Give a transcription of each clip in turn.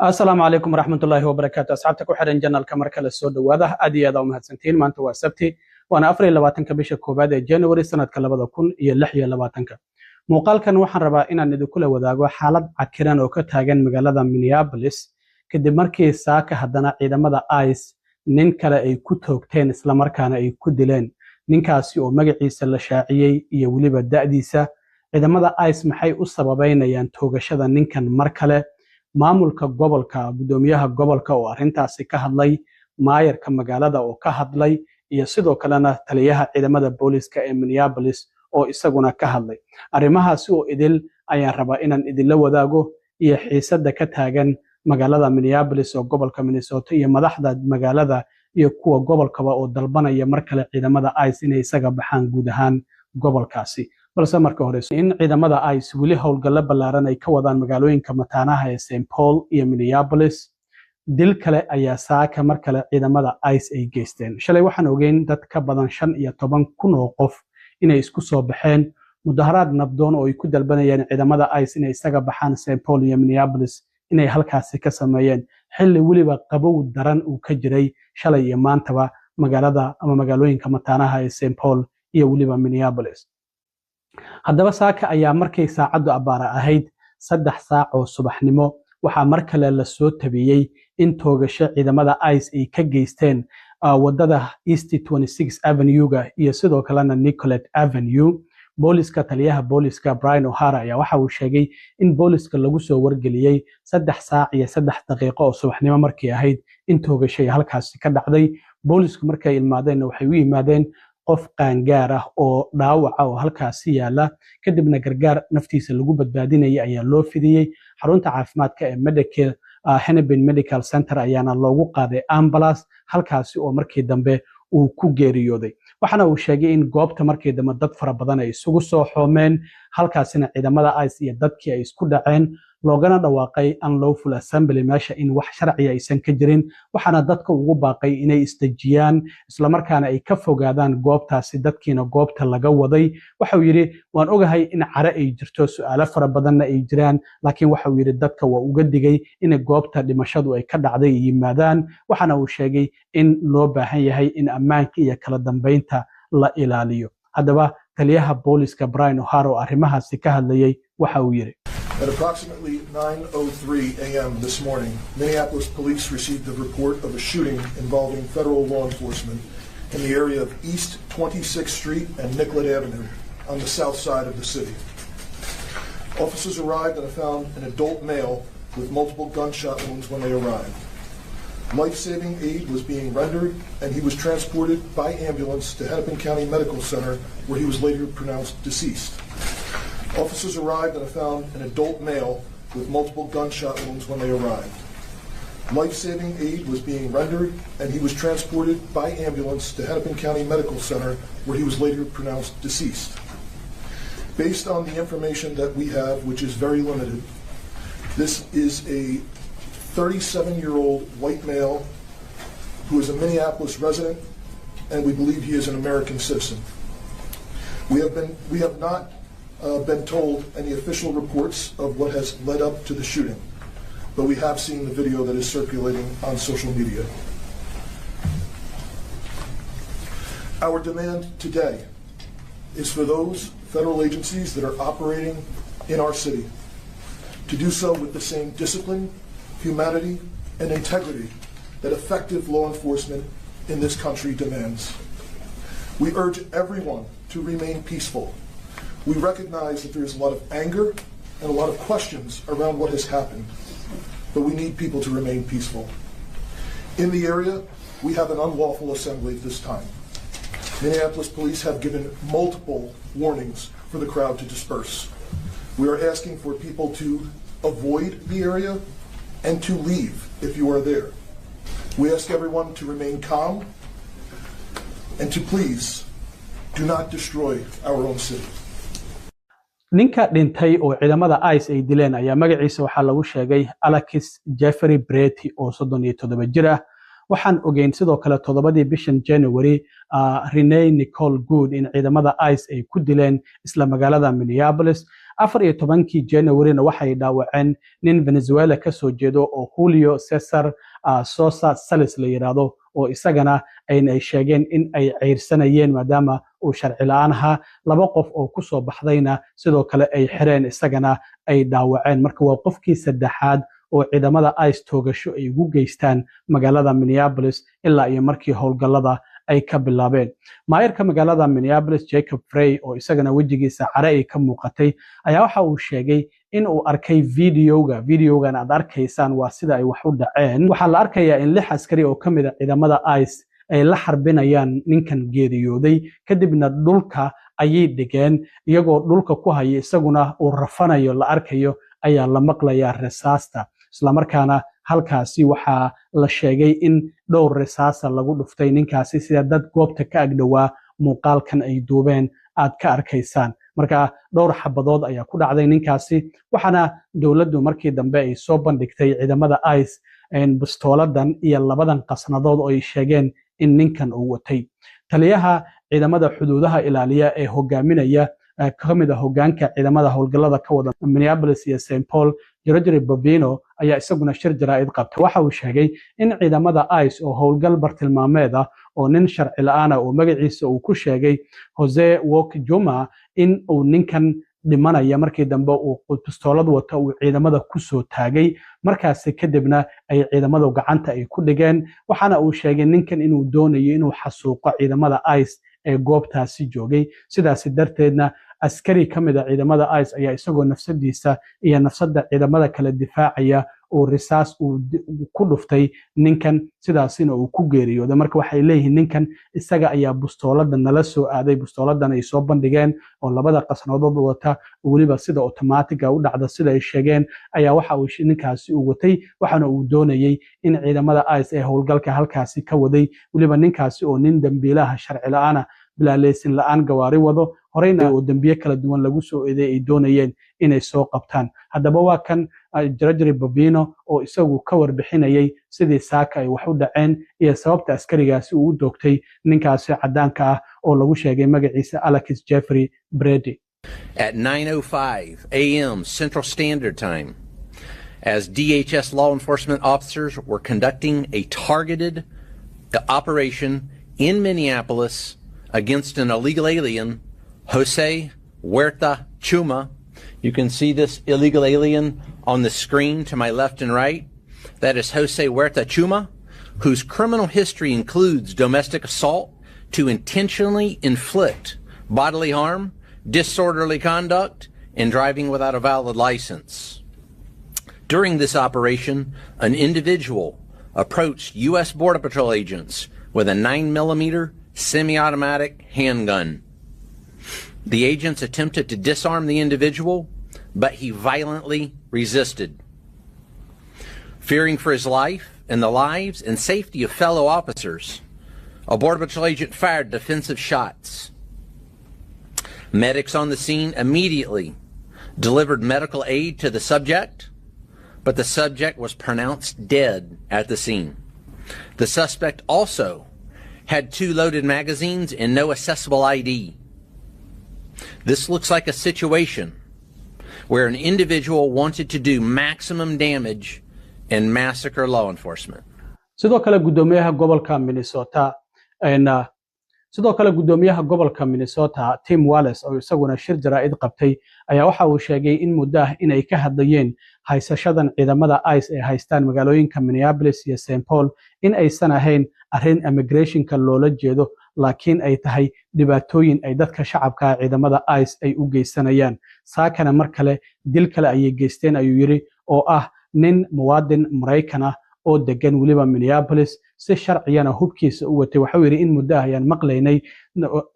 السلام عليكم ورحمة الله وبركاته. أصحابتك وحرين جنال كمركز السود وهذا أدي هذا ومهتسنتين ما أنت واسبتي وأنا أفري لباتنك بيش كوبادة جانوري سنة كلابدا كون يلحية لباتنك موقال كان وحن ربا إن ندو كل وذاقو حالة عكران وكتاجن مجالدا مينيابوليس كدي مركي ساكا هدنا عيدا مدى آيس ننكلا أي كتوكتين إسلا مركانا أي كدلين ننكاسي أو مجعيس اللشاعيي يولي بدأديسا عيدا مدى آيس محي أصبابين يان توغشدا ننكن مركلة maamulka gobolka gudoomiyaha gobolka oo arintaasi ka hadlay maayarka magaalada oo ka hadlay iyo sidoo kalena taliyaha ciidamada booliska ee Minneapolis oo isaguna ka hadlay arimahaasi oo idil ayaan rabaa inaan idin la wadaago iyo xiisada ka taagan magaalada Minneapolis oo gobolka Minnesota iyo madaxda magaalada iyo kuwa gobolkaba oo dalbanaya markale ciidamada ICE inay isaga baxaan guud ahaan gobolkaasi balse marka hore in ciidamada ICE wili howlgalo ballaaran ay ka wadaan magaalooyinka mataanaha ee St. Paul iyo Minneapolis dil kale ayaa saaka markale ciidamada ICE ay geysteen shalay waxaan ogeyn dad ka badan 15,000 oo qof inay isku soo baxeen mudaharaad nabdoon oo ay ku dalbanayeen ciidamada ICE inay isaga baxaan St. Paul iyo Minneapolis inay halkaasi ka sameeyeen xilli waliba qabow daran uu ka jiray shalay iyo maantaba magaalada ama magaalooyinka mataanaha ee St. Paul iyo waliba Minneapolis haddaba saaka ayaa markay saacadu abaara ahayd 3 saac oo subaxnimo waxaa markale la soo tabiyay in toogasho ciidamada ICE ay ka geysteen wadada East 26 Avenue-ga iyo sidoo kalena Nicollet Avenue booliska taliyaha booliska Brian O'Hara ayaa waxa uu sheegay in booliska lagu soo wargeliyay 3 saac iyo 3 daqiiqo oo subaxnimo markii ahayd in toogasho halkaasi ka dhacday boolisku markay ilmaadeen waxay u yimaadeen qof qaangaar ah oo dhaawaca oo halkaasi yaala kadibna gargaar naftiisa lagu badbaadinayay ayaa loo fidiyay xarunta caafimaadka ee Medicare Hennepin Medical Center ayaana loogu qaaday ambulance halkaasi oo markii dambe uu ku geeriyooday waxaana uu sheegay in goobta markii dambe dad fara badan ay isugu soo xoomeen halkaasina ciidamada ICE iyo dadkii ay isku dhaceen loogana dhawaaqay unlawful assembly meesha in wax sharci aysan ka jirin waxaana dadka ugu baaqay inay isdajiyaan isla markaana ay ka fogaadaan goobtaasi dadkiina goobta laga waday waxa uu yiri waan ogahay in care ay jirto su'aalo fara badanna ay jiraan laakiin waxa uu yiri dadka waa uga digay in goobta dhimashadu ay ka dhacday yimaadaan waxaana uu sheegay in loo baahan yahay in ammaanka iyo kala dambeynta la ilaaliyo haddaba taliyaha booliska Brian O'Hara oo arrimahaasi ka hadlayay waxa uu yiri At approximately 9:03 a.m. this morning, Minneapolis police received a report of a shooting involving federal law enforcement in the area of East 26th Street and Nicollet Avenue on the south side of the city. Officers arrived and found an adult male with multiple gunshot wounds when they arrived. Life-saving aid was being rendered and he was transported by ambulance to Hennepin County Medical Center where he was later pronounced deceased. Officers arrived and found an adult male with multiple gunshot wounds when they arrived. Life-saving aid was being rendered and he was transported by ambulance to Hennepin County Medical Center where he was later pronounced deceased. Based on the information that we have, which is very limited, this is a 37-year-old white male who is a Minneapolis resident and we believe he is an American citizen. We have not been told any official reports of what has led up to the shooting, but we have seen the video that is circulating on social media. Our demand today is for those federal agencies that are operating in our city to do so with the same discipline, humanity, and integrity that effective law enforcement in this country demands. We urge everyone to remain peaceful. We recognize that there's a lot of anger and a lot of questions around what has happened, but we need people to remain peaceful. In the area, we have an unlawful assembly at this time. Minneapolis police have given multiple warnings for the crowd to disperse. We are asking for people to avoid the area and to leave if you are there. We ask everyone to remain calm and to please do not destroy our own city. ninka dhintay oo ciidamada ICE ay dileen ayaa magaciisa waxa lagu sheegay Alex Jeffrey Brett oo 37 jir ah waxaan ogeyn sidoo kale 7 bishan January Renee Nicole Good in ciidamada ICE ay ku dileen isla magaalada Minneapolis 14 January na waxay dhaawaceen nin Venezuela ka soo jeedo oo Julio Cesar Sosa Salis la yiraahdo oo isagana ay sheegeen in ay ceyrsanayeen maadaama uu sharci la'aan ahaa 2 qof oo ku soo baxdayna sidoo kale ay xireen isagana ay dhaawaceen marka waa qofkii saddexaad oo ciidamada ICE toogasho ay ugu geystaan magaalada Minneapolis ilaa iyo markii howlgallada ay ka bilaabeen maayarka magaalada Minneapolis Jacob Frey oo isagana wajigiisa care ay ka muuqatay ayaa waxa uu sheegay in uu arkay videogan aad arkaysaan waa sida ay wax u dhaceen waxa la arkayaa in 6 askari oo kamid ah ciidamada ICE ay la xarbinayaan ninkan geeriyooday kadibna dhulka ayay dhigeen iyagoo dhulka ku haya isaguna uu rafanayo la arkayo ayaa la maqlayaa rasaasta isla markaana halkaasi waxaa la sheegay in dhowr rasaasa lagu dhuftay ninkaasi sida dad goobta ka agdhawaa muuqaalkan ay duubeen aad ka arkaysaan marka dhowr xabadood ayaa ku dhacday ninkaasi waxaana dawladdu markii dambe ay soo bandhigtay ciidamada ICE bistooladan iyo 2 qasnadood oo ay sheegeen in ninkan uu watay taliyaha ciidamada xuduudaha ilaaliya ee hogaaminaya kamid ah hogaanka ciidamada howlgallada ka wada Minneapolis iyo St. Paul Gregory Bobino ayaa isaguna shir jaraa'id qabtay waxa uu sheegay in ciidamada ICE oo howlgal bartilmaameed ah oo nin sharci la'aan ah oo magaciisa uu ku sheegay Jose Wok Juma in uu ninkan dhimanaya markii dambe uu pistoolad wata uu ciidamada ku soo taagay markaas kadibna ay ciidamadu gacanta ay ku dhigeen waxaana uu sheegay ninkan inuu doonayo inuu xasuuqo ciidamada ICE ee goobtaasi joogay sidaas darteedna askari kamid ah ciidamada ICE ayaa isagoo nafsadiisa iyo nafsada ciidamada kala difaacaya oo risaas uu ku dhuftay ninkan sidaasina uu ku geeriyooday marka waxay leeyihiin ninkan isaga ayaa bistoolada nala soo aaday bistooladan ay soo bandhigeen oo 2 qasnadood wata waliba sida automatic u dhacda sida ay sheegeen ayaa waxa uu ninkaasi u watay waxaana uu doonayay in ciidamada ICE ee howlgalka halkaasi ka waday waliba ninkaasi oo nin dambiilaha sharci la'aan bilaa leysin la'aan gawaari wado horeyna oo dambiye kala duwan lagu soo eeday ay doonayeen inay soo qabtaan haddaba waa kan Gregory Bobino oo isagu ka warbixinayay sidii saaka ay wax u dhaceen iyo sababta askarigaasi uu doogtay ninkaasi cadaanka ah oo lagu sheegay magaciisa Alex Jeffrey Brady at 9:05 a.m. Central Standard Time as DHS law enforcement officers were conducting a targeted operation in Minneapolis against an illegal alien, Jose Huerta Chuma. You can see this illegal alien on the screen to my left and right. That is Jose Huerta Chuma, whose criminal history includes domestic assault to intentionally inflict bodily harm, disorderly conduct, and driving without a valid license. During this operation, an individual approached U.S. Border Patrol agents with a 9mm semi-automatic handgun. The agents attempted to disarm the individual, but he violently resisted. Fearing for his life and the lives and safety of fellow officers, a Border Patrol agent fired defensive shots. Medics on the scene immediately delivered medical aid to the subject, but the subject was pronounced dead at the scene. The suspect also had 2 loaded magazines and no accessible ID. This looks like a situation where an individual wanted to do maximum damage and massacre law enforcement. sidoo kale gudoomiyaha gobolka Minnesota Tim Walz oo isaguna shir jaraa'id qabtay ayaa waxa uu sheegay in muddo ah inay ka hadlayeen haysashadan ciidamada ICE ee haystaan magaalooyinka Minneapolis iyo St. Paul in aysan ahayn arrin immigrationka loola jeedo laakiin ay tahay dhibaatooyin ay dadka shacabka ciidamada ICE ay u geysanayaan saakana mar kale dil kale ay geysteen ayuu yiri oo ah nin muwaadin Mareykan ah oo degan waliba Minneapolis si sharciyana hubkiisa u watay waxa uu yiri in muddo ayaan maqlaynay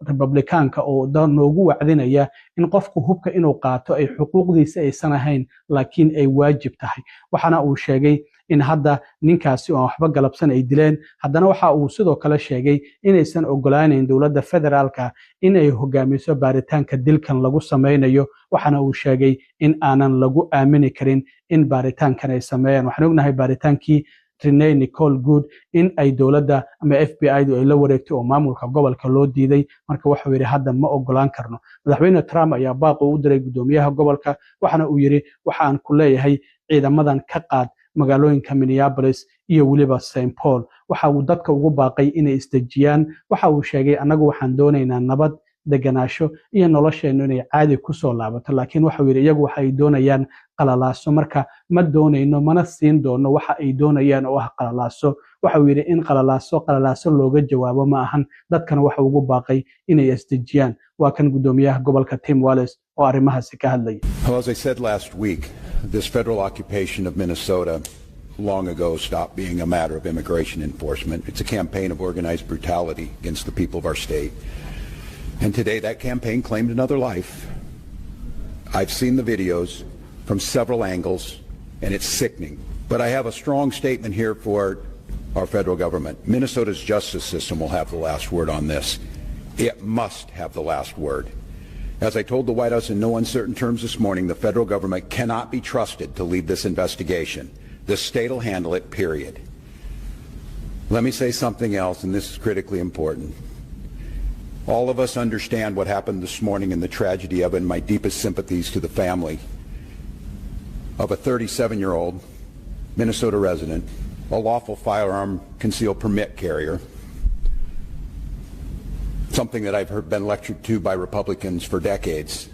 Republicaanka oo noogu wacdinaya in qofku hubka inuu qaato ay xuquuqdiisa aysan ahayn laakiin ay waajib tahay waxana uu sheegay in hadda ninkaasi oo waxba galabsan ay dileen haddana waxa uu sidoo kale sheegay inaysan ogolaaneyn dawladda federaalka inay hogaamiso baaritaanka dilkan lagu sameynayo waxana uu sheegay in aanan lagu aamini karin in baaritaankan ay sameeyaan waxaan ognahay baaritaankii Trinay Nicole Good in ay dowladda ama FBI-du ay la wareegtay oo maamulka gobolka loo diiday marka waxa uu yiri hadda ma ogolaan karno madaxweyne Trump ayaa baaq u diray gudoomiyaha gobolka waxaana uu yiri waxaan ku leeyahay ciidamadan ka qaad magaalooyinka Minneapolis iyo waliba St. Paul waxa uu dadka ugu baaqay inay isdejiyaan waxa uu sheegay anagu waxaan doonaynaa nabad deganaasho iyo nolosheenu inay caadi ku soo laabato laakiin waxa uu yiri iyagu waxa ay doonayaan qalalaaso marka ma doonayno mana siin doono waxa ay doonayaan oo ah qalalaaso waxa uu yiri in qalalaaso looga jawaabo ma ahan dadkana waxa ugu baaqay inay isdejiyaan waa kan gudoomiyaha gobolka Tim Walz oo arrimahaasi ka hadlay. Well, as I said last week, this federal occupation of Minnesota long ago stopped being a matter of immigration enforcement. It's a campaign of organized brutality against the people of our state. And today that campaign claimed another life. I've seen the videos from several angles, and it's sickening. But I have a strong statement here for our federal government. Minnesota's justice system will have the last word on this. It must have the last word. As I told the White House in no uncertain terms this morning, the federal government cannot be trusted to lead this investigation. The state will handle it, period. Let me say something else, and this is critically important. All of us understand what happened this morning and the tragedy of it, and my deepest sympathies to the family of a 37-year-old Minnesota resident, a lawful firearm concealed permit carrier, something that I've been lectured to by Republicans for decades.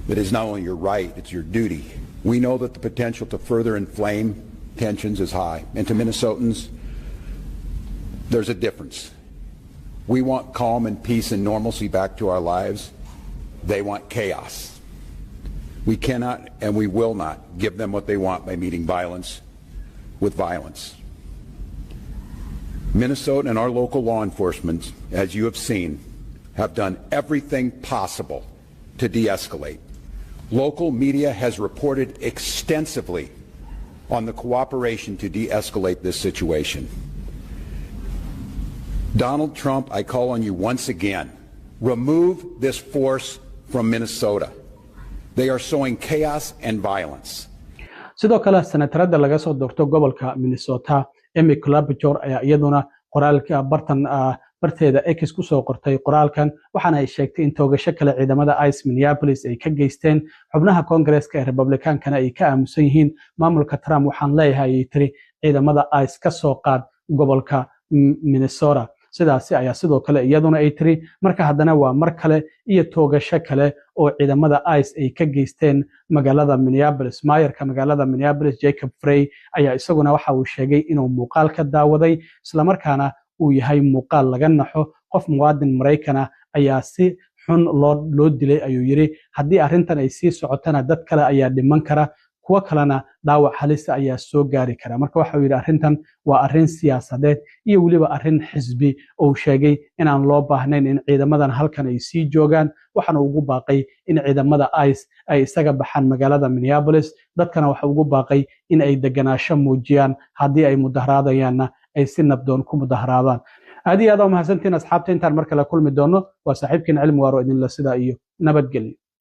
That is not only your right, it's your duty. We know that the potential to further inflame tensions is high, and to Minnesotans, there's a difference. We want calm and peace and normalcy back to our lives. They want chaos. We cannot and we will not give them what they want by meeting violence with violence. Minnesota and our local law enforcement, as you have seen, have done everything possible to de-escalate. Local media has reported extensively on the cooperation to de-escalate this situation. Donald Trump, I call on you once again, remove this force from Minnesota. They are sowing chaos and violence. sidoo kale senatarada laga soo doorto gobolka Minnesota Amy Klobuchar ayaa iyaduna qoraalka barteeda X ku soo qortay qoraalkan waxaana ay sheegtay in toogasho kale ciidamada ICE Minneapolis ay ka geysteen xubnaha Congress-ka ee Republican-kana ay ka aamusan yihiin maamulka Trump waxaan leeyahay tiri ciidamada ICE ka soo qaad gobolka Minnesota sidaasi ayaa sidoo kale iyaduna ay tiri marka haddana waa mar kale iyo toogasho kale oo ciidamada ICE ay ka geysteen magaalada Minneapolis maayarka magaalada Minneapolis Jacob Frey ayaa isaguna waxa uu sheegay inuu muuqaal ka daawaday isla markaana uu yahay muuqaal laga naxo qof muwaadin Mareykan ayaa si xun loo dilay ayuu yiri haddii arrintan ay sii socotana dad kale ayaa dhiman kara kuwa kalena dhaawac halis ayaa soo gaari kara marka waxa uu yiri arrintan waa arrin siyaasadeed iyo waliba arrin xisbi oo sheegay in aan loo baahnayn in ciidamadan halkan ay sii joogaan waxaana ugu baaqay in ciidamada ICE ay isaga baxaan magaalada Minneapolis dadkana waxa ugu baaqay in ay deganaasho muujiyaan haddii ay mudaharaadayaanna ay si nabdoon ku mudaharaadaan aad iyo aad u mahadsantiin asxaabta intaan mar kale kulmi doono waa saaxiibkiin cilmi waaro idin la sida iyo nabadgelyo